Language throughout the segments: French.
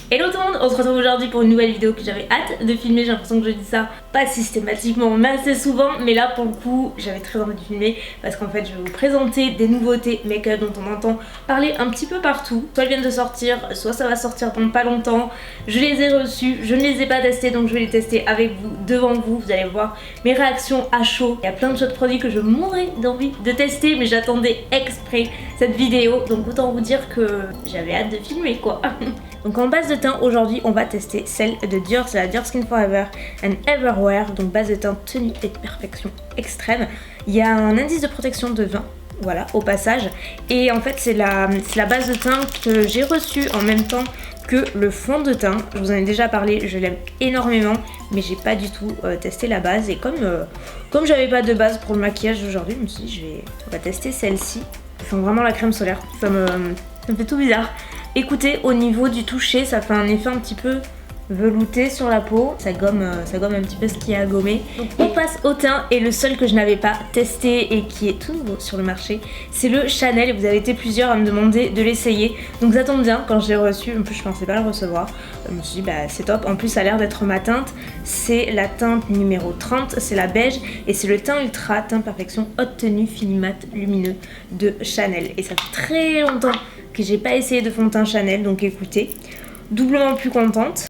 Hello tout le monde, on se retrouve aujourd'hui pour une nouvelle vidéo que j'avais hâte de filmer. J'ai l'impression que je dis ça pas systématiquement mais assez souvent, mais là pour le coup j'avais très envie de filmer parce qu'en fait je vais vous présenter des nouveautés make-up dont on entend parler un petit peu partout. Soit elles viennent de sortir, soit ça va sortir dans pas longtemps. Je les ai reçues, je ne les ai pas testées, donc je vais les tester avec vous, devant vous. Vous allez voir mes réactions à chaud. Il y a plein de choses de produits que je mourrais d'envie de tester, mais j'attendais exprès cette vidéo, donc autant vous dire que j'avais hâte de filmer quoi. Donc en base de teint, aujourd'hui on va tester celle de Dior, c'est la Dior Skin Forever and Everywhere, donc base de teint tenue et de perfection extrême. Il y a un indice de protection de 20, voilà, au passage, et en fait c'est la base de teint que j'ai reçue en même temps que le fond de teint. Je vous en ai déjà parlé, je l'aime énormément, mais j'ai pas du tout testé la base, et comme j'avais pas de base pour le maquillage aujourd'hui, je me suis dit on va tester celle-ci. Ça sent vraiment la crème solaire, ça me fait tout bizarre. Écoutez, au niveau du toucher, ça fait un effet un petit peu velouté sur la peau. Ça gomme un petit peu ce qui est à gommer. Donc, on passe au teint, et le seul que je n'avais pas testé et qui est tout nouveau sur le marché, c'est le Chanel. Et vous avez été plusieurs à me demander de l'essayer. Donc ça tombe bien, quand je l'ai reçu, en plus je pensais pas le recevoir. Je me suis dit bah c'est top, en plus ça a l'air d'être ma teinte. C'est la teinte numéro 30, c'est la beige, et c'est le teint Ultra Teint Perfection Haute Tenue Fini Mat Lumineux de Chanel. Et ça fait très longtemps que j'ai pas essayé de fond de teint Chanel, donc écoutez, doublement plus contente.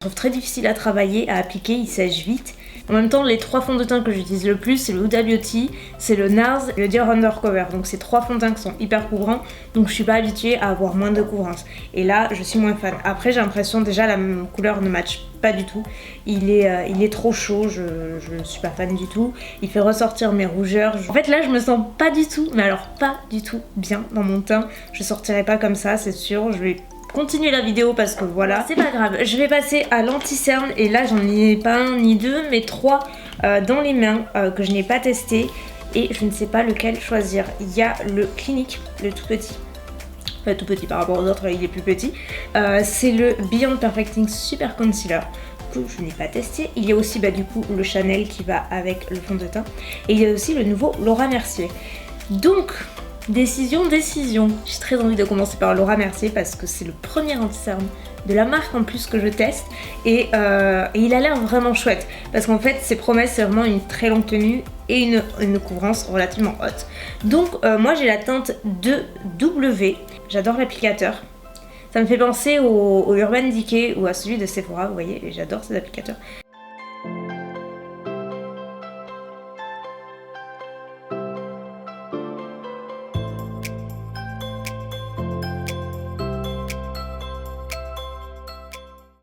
Je trouve très difficile à travailler, à appliquer, il sèche vite. En même temps, les trois fonds de teint que j'utilise le plus, c'est le Huda Beauty, c'est le NARS et le Dior Undercover. Donc c'est trois fonds de teint qui sont hyper couvrants, donc je suis pas habituée à avoir moins de couvrance. Et là, je suis moins fan. Après, j'ai l'impression déjà la couleur ne matche pas du tout. Il est trop chaud, je ne suis pas fan du tout. Il fait ressortir mes rougeurs. En fait là, je me sens pas du tout, mais alors pas du tout bien dans mon teint. Je sortirai pas comme ça, c'est sûr. Je vais continuer la vidéo parce que voilà, c'est pas grave. Je vais passer à l'anti-cerne, et là j'en ai pas un ni deux mais trois dans les mains que je n'ai pas testé, et je ne sais pas lequel choisir. Il y a le Clinique, le tout petit. Enfin tout petit par rapport aux autres, il est plus petit. C'est le Beyond Perfecting Super Concealer que je n'ai pas testé. Il y a aussi du coup le Chanel qui va avec le fond de teint, et il y a aussi le nouveau Laura Mercier. Donc décision. J'ai très envie de commencer par Laura Mercier parce que c'est le premier anti-cerne de la marque en plus que je teste, et il a l'air vraiment chouette parce qu'en fait ses promesses c'est vraiment une très longue tenue et une couvrance relativement haute. Donc moi j'ai la teinte 2W, j'adore l'applicateur. Ça me fait penser au Urban Decay ou à celui de Sephora, vous voyez, et j'adore ces applicateurs.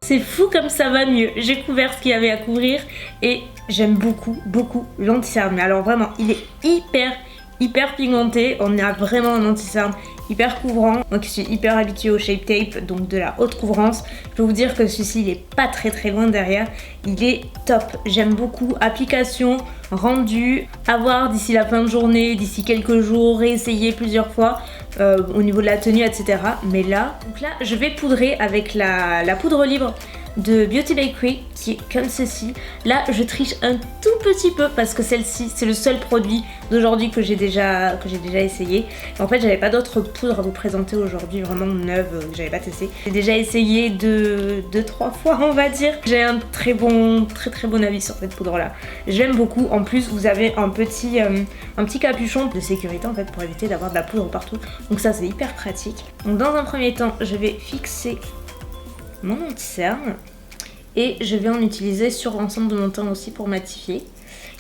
C'est fou comme ça va mieux. J'ai couvert ce qu'il y avait à couvrir, et j'aime beaucoup l'anti-cerne. Mais alors vraiment, il est hyper pigmenté. On a vraiment un anti-cerne hyper couvrant. Moi qui suis hyper habituée au Shape Tape, donc de la haute couvrance, je peux vous dire que celui-ci il est pas très loin derrière. Il est top, j'aime beaucoup. Application, rendu, à voir d'ici la fin de journée, d'ici quelques jours, réessayer plusieurs fois au niveau de la tenue, etc. Mais là, je vais poudrer avec la poudre libre de Beauty Bakery qui est comme ceci. Là je triche un tout petit peu parce que celle-ci c'est le seul produit d'aujourd'hui que j'ai déjà essayé. En fait j'avais pas d'autres poudres à vous présenter aujourd'hui vraiment neuve que j'avais pas testé. J'ai déjà essayé 2-3 fois on va dire. J'ai un très bon avis sur cette poudre là. J'aime beaucoup. En plus vous avez un petit capuchon de sécurité en fait pour éviter d'avoir de la poudre partout. Donc ça c'est hyper pratique. Donc dans un premier temps je vais fixer mon anti-cerne, et je vais en utiliser sur l'ensemble de mon teint aussi pour matifier.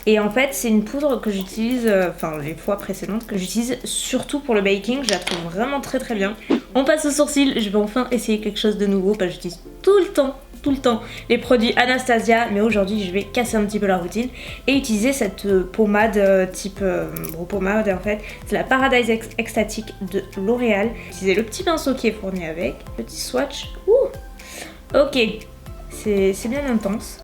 Et en fait c'est une poudre que j'utilise, enfin les fois précédentes que j'utilise surtout pour le baking. Je la trouve vraiment très bien. On passe aux sourcils. Je vais enfin essayer quelque chose de nouveau parce que j'utilise tout le temps les produits Anastasia, mais aujourd'hui je vais casser un petit peu la routine et utiliser cette pommade type gros pommade. En fait c'est la Paradise Extatique de L'Oréal. Utiliser le petit pinceau qui est fourni avec, petit swatch. Ok, c'est bien intense.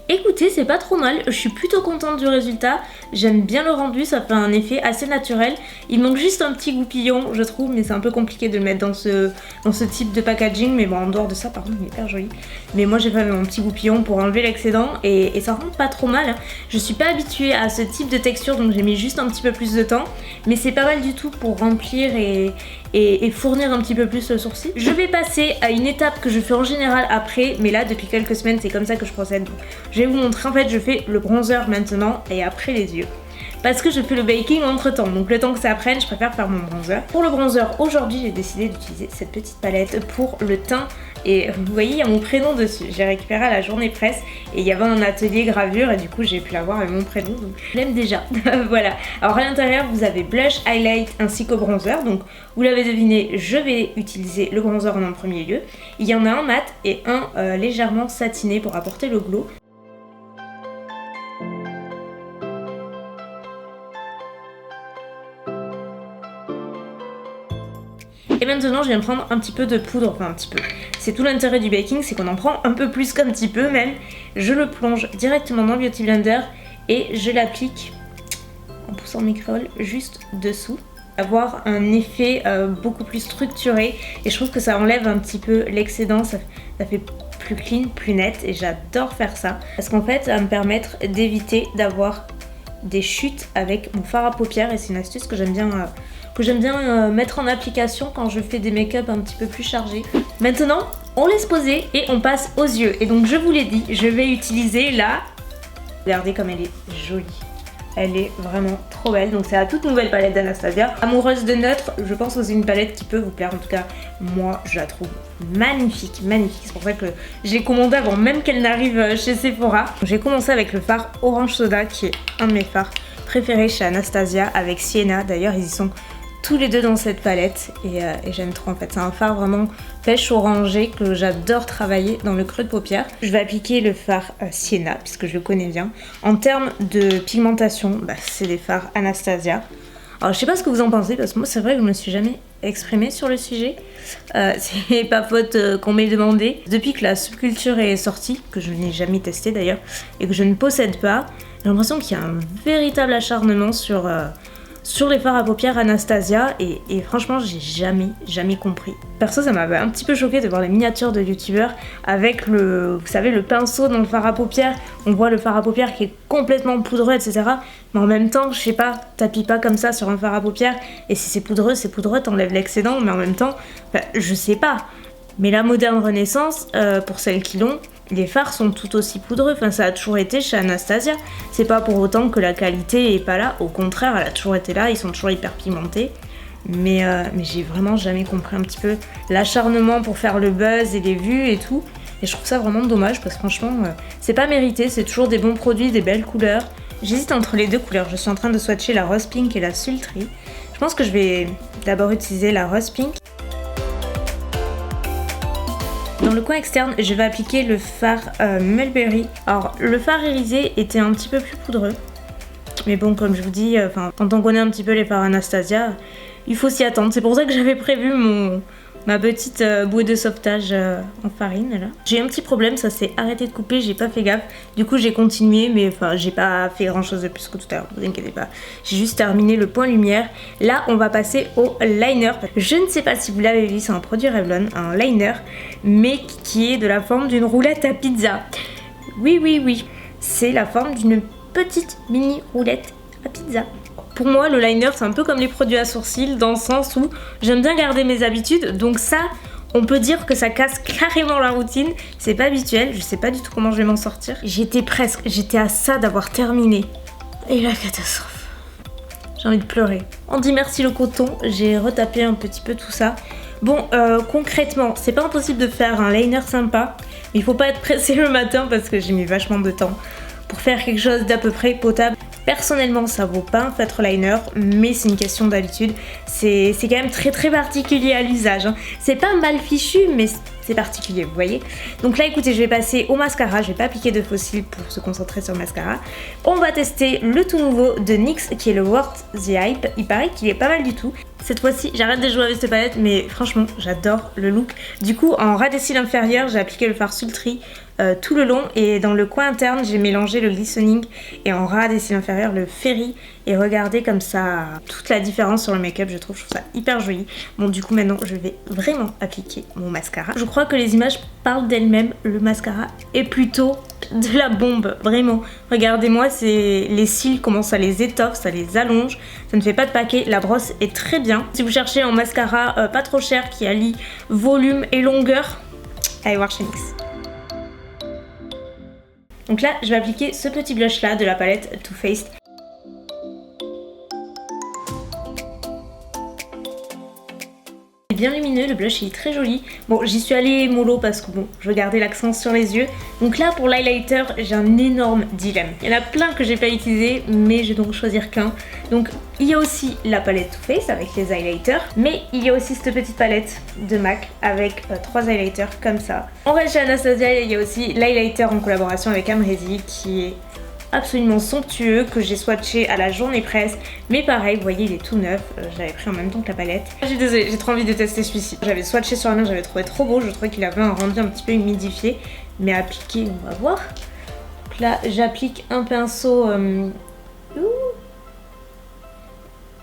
Écoutez, c'est pas trop mal, je suis plutôt contente du résultat. J'aime bien le rendu, ça fait un effet assez naturel. Il manque juste un petit goupillon je trouve, mais c'est un peu compliqué de le mettre dans ce type de packaging. Mais bon, en dehors de ça par contre il est hyper joli. Mais moi j'ai fait mon petit goupillon pour enlever l'excédent et ça rend pas trop mal. Je suis pas habituée à ce type de texture donc j'ai mis juste un petit peu plus de temps. Mais c'est pas mal du tout pour remplir et fournir un petit peu plus le sourcil. Je vais passer à une étape que je fais en général après, mais là depuis quelques semaines c'est comme ça que je procède. Donc, je vais vous montrer, en fait je fais le bronzer maintenant et après les yeux. Parce que je fais le baking entre temps, donc le temps que ça prenne je préfère faire mon bronzer. Pour le bronzer aujourd'hui j'ai décidé d'utiliser cette petite palette pour le teint. Et vous voyez il y a mon prénom dessus, j'ai récupéré à la journée presse et il y avait un atelier gravure et du coup j'ai pu l'avoir avec mon prénom, donc je l'aime déjà. Voilà, alors à l'intérieur vous avez blush, highlight ainsi qu'au bronzer, donc vous l'avez deviné, je vais utiliser le bronzer en premier lieu. Il y en a un mat et un légèrement satiné pour apporter le glow. Et maintenant je viens prendre un petit peu de poudre, enfin un petit peu. C'est tout l'intérêt du baking, c'est qu'on en prend un peu plus qu'un petit peu même. Je le plonge directement dans le Beauty Blender et je l'applique en poussant mes créoles juste dessous. Avoir un effet beaucoup plus structuré et je trouve que ça enlève un petit peu l'excédent, ça fait plus clean, plus net et j'adore faire ça. Parce qu'en fait ça va me permettre d'éviter d'avoir des chutes avec mon fard à paupières et c'est une astuce que j'aime bien mettre en application quand je fais des make-up un petit peu plus chargés. Maintenant, on laisse poser et on passe aux yeux. Et donc je vous l'ai dit, je vais utiliser la... Regardez comme elle est jolie. Elle est vraiment trop belle. Donc c'est la toute nouvelle palette d'Anastasia. Amoureuse de neutre, je pense que c'est une palette qui peut vous plaire. En tout cas, moi je la trouve magnifique, magnifique. C'est pour ça que je l'ai commandée avant même qu'elle n'arrive chez Sephora. J'ai commencé avec le fard Orange Soda qui est un de mes fards préférés chez Anastasia avec Sienna. D'ailleurs ils y sont tous les deux dans cette palette et j'aime trop en fait. C'est un fard vraiment pêche orangé que j'adore travailler dans le creux de paupière. Je vais appliquer le fard Sienna puisque je le connais bien. En termes de pigmentation, c'est des fards Anastasia. Alors je sais pas ce que vous en pensez parce que moi c'est vrai que je me suis jamais exprimée sur le sujet. C'est pas faute qu'on m'ait demandé. Depuis que la subculture est sortie, que je n'ai jamais testé d'ailleurs et que je ne possède pas, j'ai l'impression qu'il y a un véritable acharnement sur les fards à paupières Anastasia et franchement j'ai jamais compris. Perso ça m'avait un petit peu choqué de voir les miniatures de youtubeurs avec vous savez le pinceau dans le fard à paupières. On voit le fard à paupières qui est complètement poudreux etc. Mais en même temps je sais pas, t'appuies pas comme ça sur un fard à paupières et si c'est poudreux, t'enlèves l'excédent mais en même temps, je sais pas. Mais la moderne renaissance, pour celles qui l'ont, les fards sont tout aussi poudreux, enfin ça a toujours été chez Anastasia. C'est pas pour autant que la qualité est pas là, au contraire elle a toujours été là, ils sont toujours hyper pigmentés. Mais j'ai vraiment jamais compris un petit peu l'acharnement pour faire le buzz et les vues et tout. Et je trouve ça vraiment dommage parce que franchement c'est pas mérité, c'est toujours des bons produits, des belles couleurs. J'hésite entre les deux couleurs, je suis en train de swatcher la Rose Pink et la Sultry. Je pense que je vais d'abord utiliser la Rose Pink. Dans le coin externe, je vais appliquer le fard Mulberry. Alors, le fard irisé était un petit peu plus poudreux. Mais bon, comme je vous dis, quand on connaît un petit peu les fards Anastasia, il faut s'y attendre. C'est pour ça que j'avais prévu ma petite bouée de sauvetage en farine là. J'ai un petit problème, ça s'est arrêté de couper, j'ai pas fait gaffe. Du coup j'ai continué mais j'ai pas fait grand chose de plus que tout à l'heure, vous inquiétez pas. J'ai juste terminé le point lumière. Là on va passer au liner. Je ne sais pas si vous l'avez vu, c'est un produit Revlon, un liner, mais qui est de la forme d'une roulette à pizza. Oui, c'est la forme d'une petite mini roulette à pizza. Pour moi, le liner, c'est un peu comme les produits à sourcils, dans le sens où j'aime bien garder mes habitudes. Donc ça, on peut dire que ça casse carrément la routine. C'est pas habituel, je sais pas du tout comment je vais m'en sortir. J'étais à ça d'avoir terminé. Et la catastrophe. J'ai envie de pleurer. On dit merci le coton, j'ai retapé un petit peu tout ça. Bon, concrètement, c'est pas impossible de faire un liner sympa. Mais il faut pas être pressé le matin parce que j'ai mis vachement de temps pour faire quelque chose d'à peu près potable. Personnellement ça vaut pas un feutre liner mais c'est une question d'habitude, c'est quand même très particulier à l'usage hein. C'est pas mal fichu mais c'est particulier vous voyez. Donc là écoutez je vais passer au mascara, je vais pas appliquer de faux cils pour se concentrer sur le mascara. On va tester le tout nouveau de NYX qui est le Worth the Hype, il paraît qu'il est pas mal du tout. Cette fois-ci j'arrête de jouer avec cette palette mais franchement j'adore le look. Du coup en ras des cils inférieurs j'ai appliqué le fard Sultry tout le long. Et dans le coin interne, j'ai mélangé le glistening et en ras des cils inférieurs le Fairy. Et regardez comme ça toute la différence sur le make-up, je trouve ça hyper joli. Bon, du coup maintenant je vais vraiment appliquer mon mascara. Je crois que les images parlent d'elles-mêmes. Le mascara est plutôt de la bombe, vraiment. Regardez-moi, les cils, comment ça les étoffe, ça les allonge, ça ne fait pas de paquet. La brosse est très bien. Si vous cherchez un mascara pas trop cher qui allie volume et longueur, allez voir chez NYX. Donc là, je vais appliquer ce petit blush là de la palette Too Faced. Bien lumineux, le blush il est très joli. Bon, j'y suis allée mollo parce que bon, je veux garder l'accent sur les yeux. Donc là pour l'highlighter, j'ai un énorme dilemme. Il y en a plein que j'ai pas utilisé, mais je vais donc choisir qu'un. Donc il y a aussi la palette Too Faced avec les highlighters, mais il y a aussi cette petite palette de MAC avec 3 highlighters comme ça. On reste chez Anastasia, il y a aussi l'highlighter en collaboration avec Amrezy qui est absolument somptueux, que j'ai swatché à la journée presse, mais pareil, vous voyez, il est tout neuf. Je l'avais pris en même temps que la palette. Je suis désolée, j'ai trop envie de tester celui-ci. J'avais swatché sur la main, j'avais trouvé trop beau, je trouvais qu'il avait un rendu un petit peu humidifié, mais appliqué, on va voir. Donc là, j'applique un pinceau.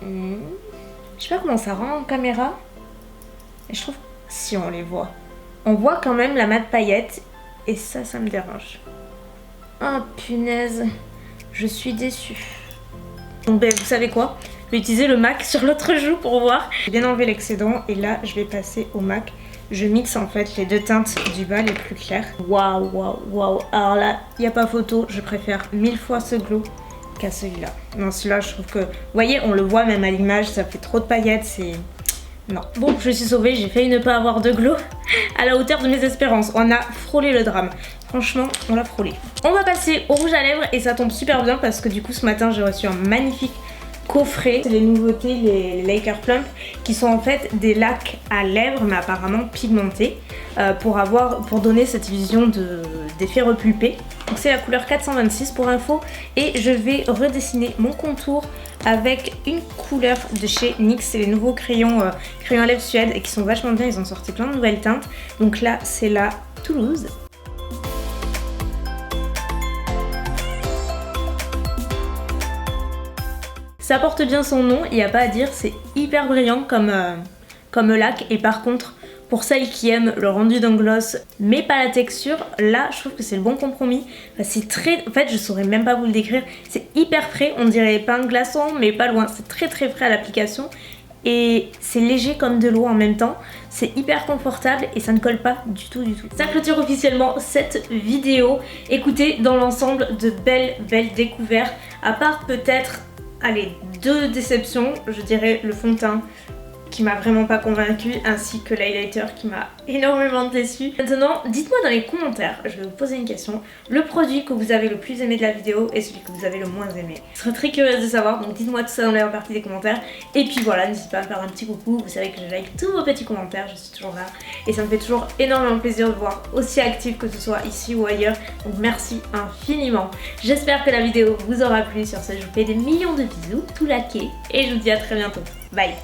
Je sais pas comment ça rend en caméra, et je trouve si on les voit, on voit quand même la mat paillette, et ça me dérange. Oh punaise, je suis déçue. Donc ben, vous savez quoi, je vais utiliser le MAC sur l'autre joue pour voir. J'ai bien enlevé l'excédent et là je vais passer au MAC. Je mixe en fait les deux teintes du bas les plus claires. Waouh, waouh, waouh. Alors là, il n'y a pas photo, je préfère 1000 fois ce glow qu'à celui-là. Non, celui-là je trouve que, vous voyez, on le voit même à l'image, ça fait trop de paillettes, c'est... Non. Bon, je suis sauvée, j'ai failli ne pas avoir de glow à la hauteur de mes espérances. On a frôlé le drame. Franchement, on l'a frôlé. On va passer au rouge à lèvres et ça tombe super bien parce que du coup ce matin j'ai reçu un magnifique coffret. C'est les nouveautés, les Laker Plump, qui sont en fait des lacs à lèvres mais apparemment pigmentés pour donner cette vision d'effet repulpé. Donc c'est la couleur 426 pour info et je vais redessiner mon contour avec une couleur de chez NYX. C'est les nouveaux crayons à lèvres Suède et qui sont vachement bien, ils ont sorti plein de nouvelles teintes. Donc là c'est la Toulouse. Ça porte bien son nom, il n'y a pas à dire, c'est hyper brillant comme lac. Et par contre, pour celles qui aiment le rendu d'un gloss mais pas la texture, là je trouve que c'est le bon compromis. C'est très, en fait je saurais même pas vous le décrire, c'est hyper frais, on dirait pas un glaçon mais pas loin, c'est très frais à l'application. Et c'est léger comme de l'eau en même temps, c'est hyper confortable et ça ne colle pas du tout. Ça clôture officiellement cette vidéo. Écoutez, dans l'ensemble, de belles découvertes, à part peut-être, allez, 2 déceptions, je dirais le fond de teint qui m'a vraiment pas convaincue, ainsi que l'highlighter qui m'a énormément déçue. Maintenant, dites-moi dans les commentaires, je vais vous poser une question, le produit que vous avez le plus aimé de la vidéo et celui que vous avez le moins aimé. Je serais très curieuse de savoir, donc dites-moi tout ça dans la partie des commentaires. Et puis voilà, n'hésitez pas à me faire un petit coucou, vous savez que je like tous vos petits commentaires, je suis toujours là. Et ça me fait toujours énormément plaisir de vous voir aussi active, que ce soit ici ou ailleurs. Donc merci infiniment. J'espère que la vidéo vous aura plu. Sur ce, je vous fais des millions de bisous, tout laqué, et je vous dis à très bientôt. Bye!